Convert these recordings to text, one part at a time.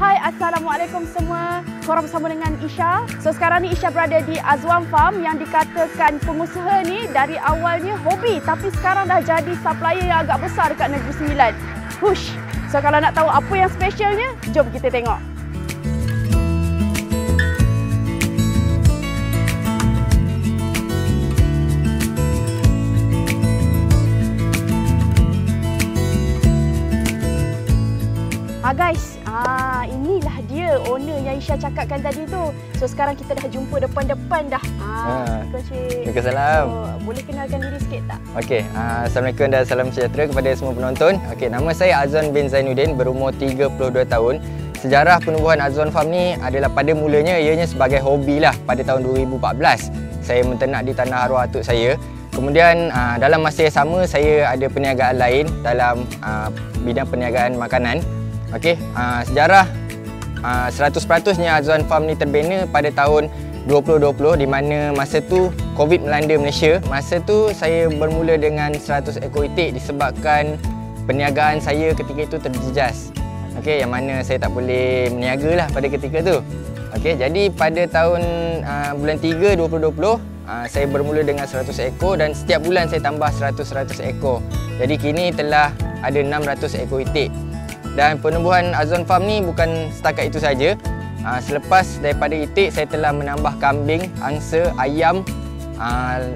Hai, Assalamualaikum semua. Korang bersama dengan Isha. So sekarang ni Isha berada di Azwan Farm yang dikatakan pengusaha ni dari awalnya hobi tapi sekarang dah jadi supplier yang agak besar dekat Negeri Sembilan. Hush. So kalau nak tahu apa yang specialnya, jom kita tengok. Guys, inilah dia owner yang Isha cakapkan tadi tu. So sekarang kita dah jumpa depan-depan dah. Waalaikumsalam. So, boleh kenalkan diri sikit tak? Okey, Assalamualaikum dan salam sejahtera kepada semua penonton. Okey, nama saya Azwan bin Zainuddin, berumur 32 tahun. Sejarah penubuhan Azwan Farm ni adalah pada mulanya ianya sebagai hobi lah pada tahun 2014. Saya menternak di tanah arwah atuk saya. Kemudian dalam masa yang sama saya ada perniagaan lain dalam bidang perniagaan makanan. Okey, sejarah 100%nya Azwan Farm ni terbina pada tahun 2020 di mana masa tu COVID melanda Malaysia. Masa tu saya bermula dengan 100 ekor itik disebabkan perniagaan saya ketika itu terjejas. Okey, yang mana saya tak boleh berniaga lah pada ketika tu. Okey, jadi pada tahun bulan 3 2020 saya bermula dengan 100 ekor dan setiap bulan saya tambah 100 ekor. Jadi kini telah ada 600 ekor itik. Dan penubuhan Azwan Farm ni bukan setakat itu saja. Selepas daripada itik, saya telah menambah kambing, angsa, ayam.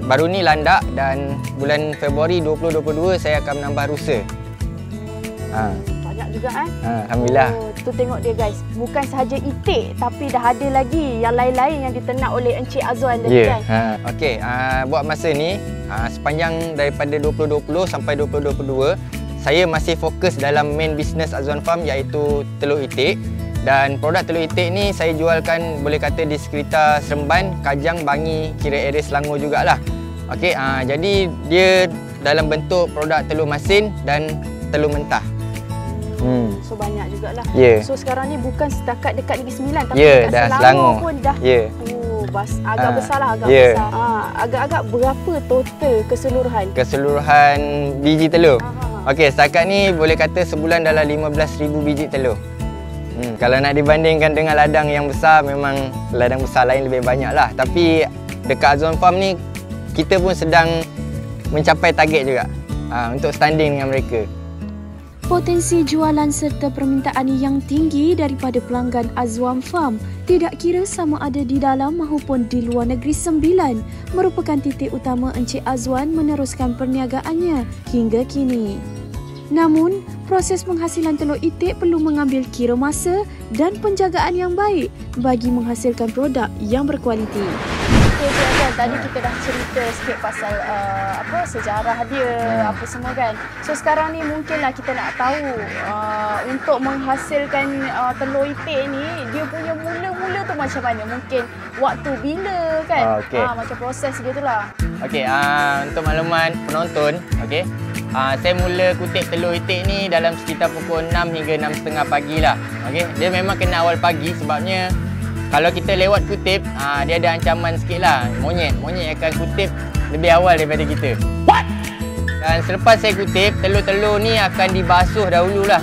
Baru ni landak dan bulan Februari 2022 saya akan menambah rusa. Banyak juga Alhamdulillah. Tu tengok dia guys. Bukan sahaja itik tapi dah ada lagi yang lain-lain yang diternak oleh Encik Azwan tadi kan. Okey, buat masa ni sepanjang daripada 2020 sampai 2022 saya masih fokus dalam main business Azwan Farm iaitu telur itik. Dan produk telur itik ni saya jualkan boleh kata di sekitar Seremban, Kajang, Bangi, kira area Selangor jugalah. Okey, jadi dia dalam bentuk produk telur masin dan telur mentah. So banyak jugalah. Yeah. So sekarang ni bukan setakat dekat Negeri Sembilan tapi dah dekat Selangor Selangor pun dah. Agak besar lah, agak besar. Agak-agak berapa total keseluruhan? Keseluruhan biji telur. Okey, setakat ni boleh kata sebulan dalam 15,000 biji telur. Kalau nak dibandingkan dengan ladang yang besar, memang ladang besar lain lebih banyak lah. Tapi dekat Azwan Farm ni, kita pun sedang mencapai target juga untuk standing dengan mereka. Potensi jualan serta permintaan yang tinggi daripada pelanggan Azwan Farm, tidak kira sama ada di dalam maupun di luar Negeri Sembilan, merupakan titik utama Encik Azwan meneruskan perniagaannya hingga kini. Namun, proses penghasilan telur itik perlu mengambil kira masa dan penjagaan yang baik bagi menghasilkan produk yang berkualiti. Kan, tadi kita dah cerita sikit pasal sejarah dia, apa semua kan. So sekarang ni mungkinlah kita nak tahu untuk menghasilkan telur itik ni dia punya mula-mula tu macam mana? Mungkin waktu bila kan? Macam proses dia tu lah. Okey, untuk makluman penonton, okey. Saya mula kutip telur itik ni dalam sekitar pukul 6 hingga 6.30 pagi lah. Okey, dia memang kena awal pagi sebabnya kalau kita lewat kutip, dia ada ancaman sikit lah. Monyet akan kutip lebih awal daripada kita. What? Dan selepas saya kutip, telur-telur ni akan dibasuh dahululah.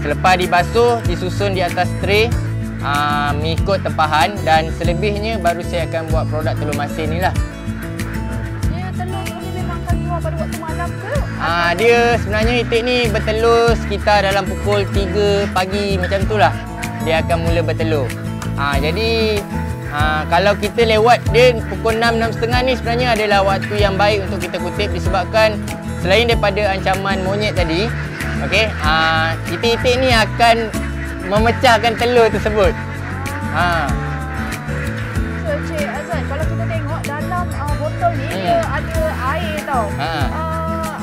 Selepas dibasuh, disusun di atas tray mengikut tempahan dan selebihnya baru saya akan buat produk telur masin ni lah. Dia telur ni memang akan keluar pada waktu malam ke? Dia sebenarnya itik ni bertelur sekitar dalam pukul 3 pagi macam tu lah. Dia akan mula bertelur. Jadi kalau kita lewat dia pukul 6, 6.30 ni sebenarnya adalah waktu yang baik untuk kita kutip disebabkan selain daripada ancaman monyet tadi, okey, itik-itik ni akan memecahkan telur tersebut. So Cik Azwan, kalau kita tengok dalam botol ni dia ada air tau.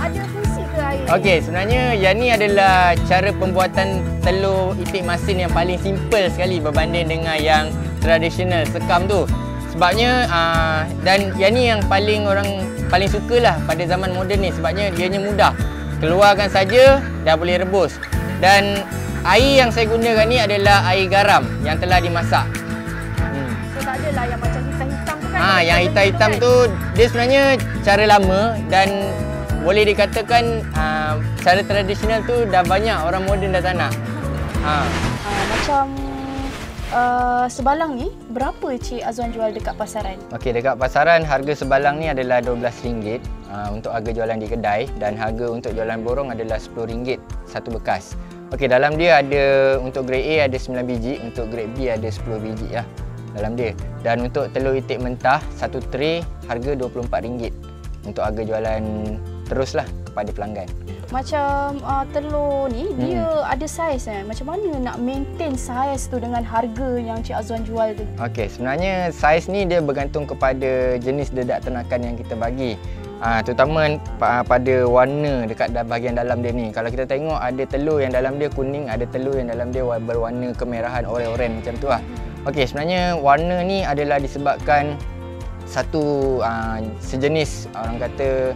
Ada fungsi ke air? Okey, sebenarnya yang ni adalah cara pembuatan telur itik masin yang paling simple sekali berbanding dengan yang tradisional sekam tu. Sebabnya dan yang ni yang orang paling sukalah pada zaman moden ni sebabnya dianya mudah. Keluarkan saja dah boleh rebus. Dan air yang saya gunakan ni adalah air garam yang telah dimasak. So tak adalah yang macam hitam-hitam tu kan? Yang hitam-hitam tu dia sebenarnya cara lama dan boleh dikatakan cara tradisional tu dah banyak orang moden dah tak nak. Macam sebalang ni berapa Cik Azwan jual dekat pasaran? Okey, dekat pasaran harga sebalang ni adalah RM12 untuk harga jualan di kedai, dan harga untuk jualan borong adalah RM10 satu bekas. Okey, dalam dia ada untuk grade A ada 9 biji, untuk grade B ada 10 biji lah dalam dia. Dan untuk telur itik mentah satu tray harga RM24 untuk harga jualan teruslah kepada pelanggan. Macam telur ni dia ada saiz Macam mana nak maintain saiz tu dengan harga yang Cik Azwan jual tu? Okey, sebenarnya saiz ni dia bergantung kepada jenis dedak ternakan yang kita bagi. Terutama pada warna dekat bahagian dalam dia ni. Kalau kita tengok ada telur yang dalam dia kuning, ada telur yang dalam dia berwarna kemerahan, oren-oren macam tu lah. Okey, sebenarnya warna ni adalah disebabkan satu sejenis orang kata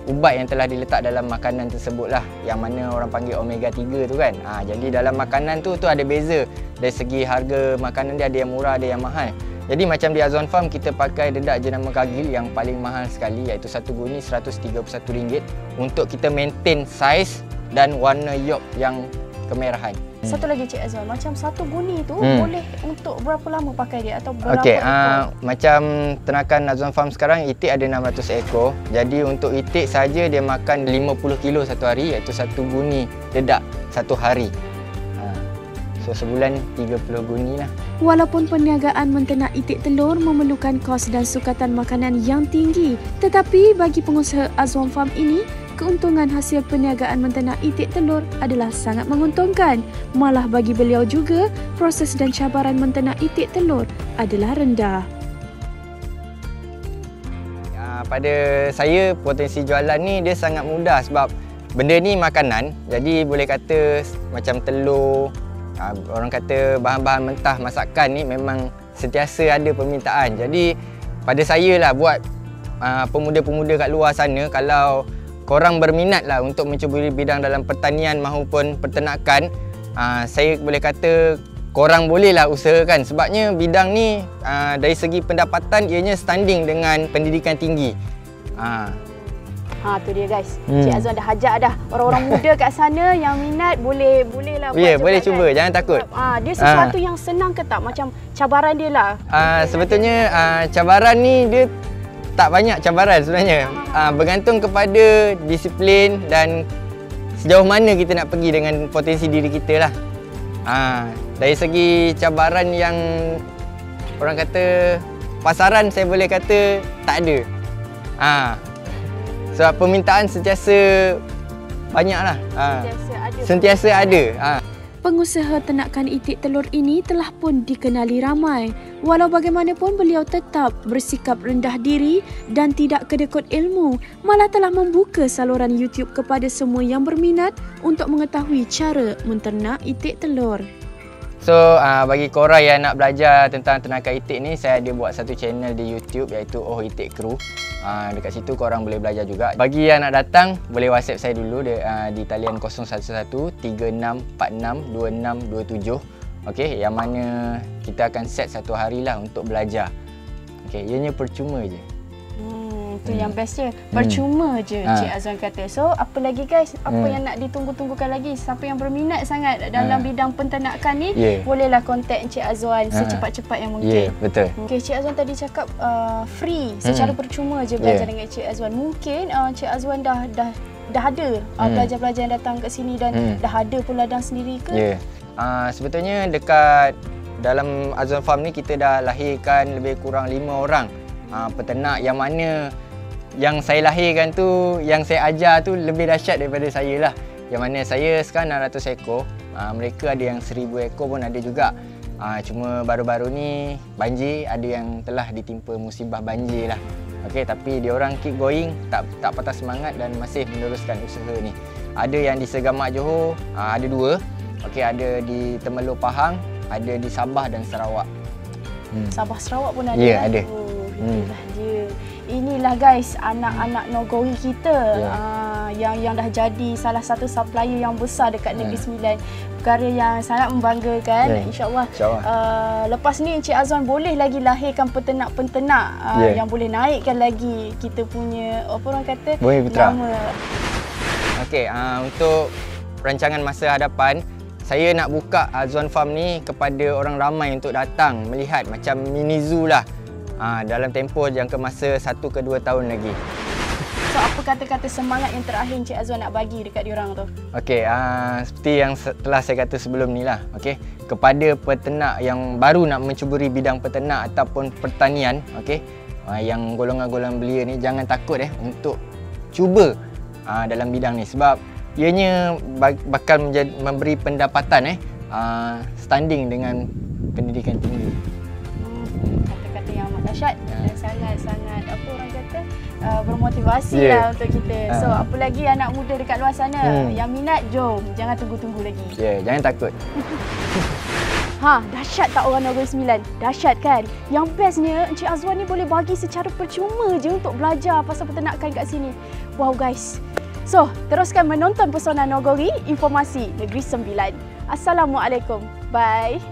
ubat yang telah diletak dalam makanan tersebut lah, yang mana orang panggil omega 3 tu kan. Jadi dalam makanan tu ada beza dari segi harga makanan dia, ada yang murah, ada yang mahal. Jadi macam di Azwan Farm kita pakai dedak jenama kagil yang paling mahal sekali, iaitu satu guni RM131 untuk kita maintain saiz dan warna yolk yang kemerahan. Satu lagi Cik Azwan, macam satu guni tu boleh untuk berapa lama pakai dia atau berapa Okey, ekor? macam ternakan Azwan Farm sekarang itik ada 600 ekor. Jadi untuk itik saja dia makan 50 kilo satu hari, iaitu satu guni dedak satu hari. So sebulan 30 guni lah. Walaupun perniagaan menternak itik telur memerlukan kos dan sukatan makanan yang tinggi, tetapi bagi pengusaha Azwan Farm ini, keuntungan hasil perniagaan menternak itik telur adalah sangat menguntungkan. Malah bagi beliau juga, proses dan cabaran menternak itik telur adalah rendah. Pada saya, potensi jualan ni dia sangat mudah sebab benda ni makanan. Jadi boleh kata macam telur, orang kata bahan-bahan mentah masakan ni memang sentiasa ada permintaan. Jadi pada saya lah buat pemuda-pemuda kat luar sana, kalau korang berminat lah untuk mencuburi bidang dalam pertanian maupun peternakan, saya boleh kata korang bolehlah usahakan, sebabnya bidang ni dari segi pendapatan ianya standing dengan pendidikan tinggi. Tu dia guys. Cik Azwan dah hajak dah orang-orang muda kat sana yang minat bolehlah buat. Ya, boleh cuba, jangan takut. Dia sesuatu yang senang ke tak? Macam cabaran dia lah. Sebetulnya cabaran ni dia tak banyak cabaran sebenarnya. Bergantung kepada disiplin dan sejauh mana kita nak pergi dengan potensi diri kita lah. Dari segi cabaran yang orang kata pasaran, saya boleh kata tak ada. Sebab permintaan sentiasa banyaklah. Sentiasa ada. Pengusaha ternakan itik telur ini telah pun dikenali ramai. Walau bagaimanapun beliau tetap bersikap rendah diri dan tidak kedekut ilmu, malah telah membuka saluran YouTube kepada semua yang berminat untuk mengetahui cara menternak itik telur. So bagi korang yang nak belajar tentang ternakan itik ni, saya ada buat satu channel di YouTube iaitu Oh Itik Crew. Dekat situ korang boleh belajar juga. Bagi yang nak datang, boleh WhatsApp saya dulu di talian 011-3646-2627. Okey, yang mana kita akan set satu hari lah untuk belajar. Okey, ianya percuma je. Tu yang bestnya. Percuma je Cik Azwan kata. So apa lagi guys? Apa yang nak ditunggu-tunggukan lagi? Siapa yang berminat sangat dalam bidang penternakan ni, bolehlah contact Cik Azwan secepat-cepat yang mungkin. Betul. Okay, Cik Azwan tadi cakap free, secara percuma je belajar dengan Cik Azwan. Mungkin Cik Azwan dah ada pelajar-pelajar yang datang kat sini dan dah ada pun ladang sendiri ke? Sebetulnya dekat dalam Azwan Farm ni kita dah lahirkan lebih kurang 5 orang peternak, yang mana yang saya lahirkan tu, yang saya ajar tu lebih dahsyat daripada saya lah. Yang mana saya sekarang 600 ekor, mereka ada yang 1000 ekor pun ada juga. Cuma baru-baru ni banjir, ada yang telah ditimpa musibah banjir lah. Okey, tapi diorang keep going, tak patah semangat dan masih meneruskan usaha ni. Ada yang di Segamak Johor, ada 2. Okey, ada di Temerloh Pahang, ada di Sabah dan Sarawak. Sabah Sarawak pun ada. Ya, ada. Itulah dia. Inilah guys anak-anak Nogori kita yang dah jadi salah satu supplier yang besar dekat Negeri Sembilan. Perkara yang sangat membanggakan. InsyaAllah lepas ni Encik Azwan boleh lagi lahirkan peternak-peternak yang boleh naikkan lagi kita punya apa orang kata nama. Okey, untuk rancangan masa hadapan, saya nak buka Azwan Farm ni kepada orang ramai untuk datang melihat macam mini zoo lah. Dalam tempoh jangka masa 1 ke 2 tahun lagi. So apa kata-kata semangat yang terakhir Encik Azwan nak bagi dekat diorang tu? Okey, seperti yang telah saya kata sebelum ni lah. Okey, kepada peternak yang baru nak mencuburi bidang peternak ataupun pertanian, okey, yang golongan-golongan belia ni jangan takut untuk cuba dalam bidang ni sebab ianya bakal memberi pendapatan standing dengan pendidikan tinggi. Kata-kata yang amat dahsyat dan sangat-sangat apa orang kata bermotivasi lah untuk kita. So apa lagi anak muda dekat luar sana yang minat, jom, jangan tunggu-tunggu lagi. Jangan takut. Dahsyat tak orang Negeri Sembilan? Dahsyat kan? Yang bestnya Encik Azwan ni boleh bagi secara percuma je untuk belajar pasal peternakan kat sini. Wow guys. So, teruskan menonton Pesona Nogori, informasi Negeri Sembilan. Assalamualaikum. Bye.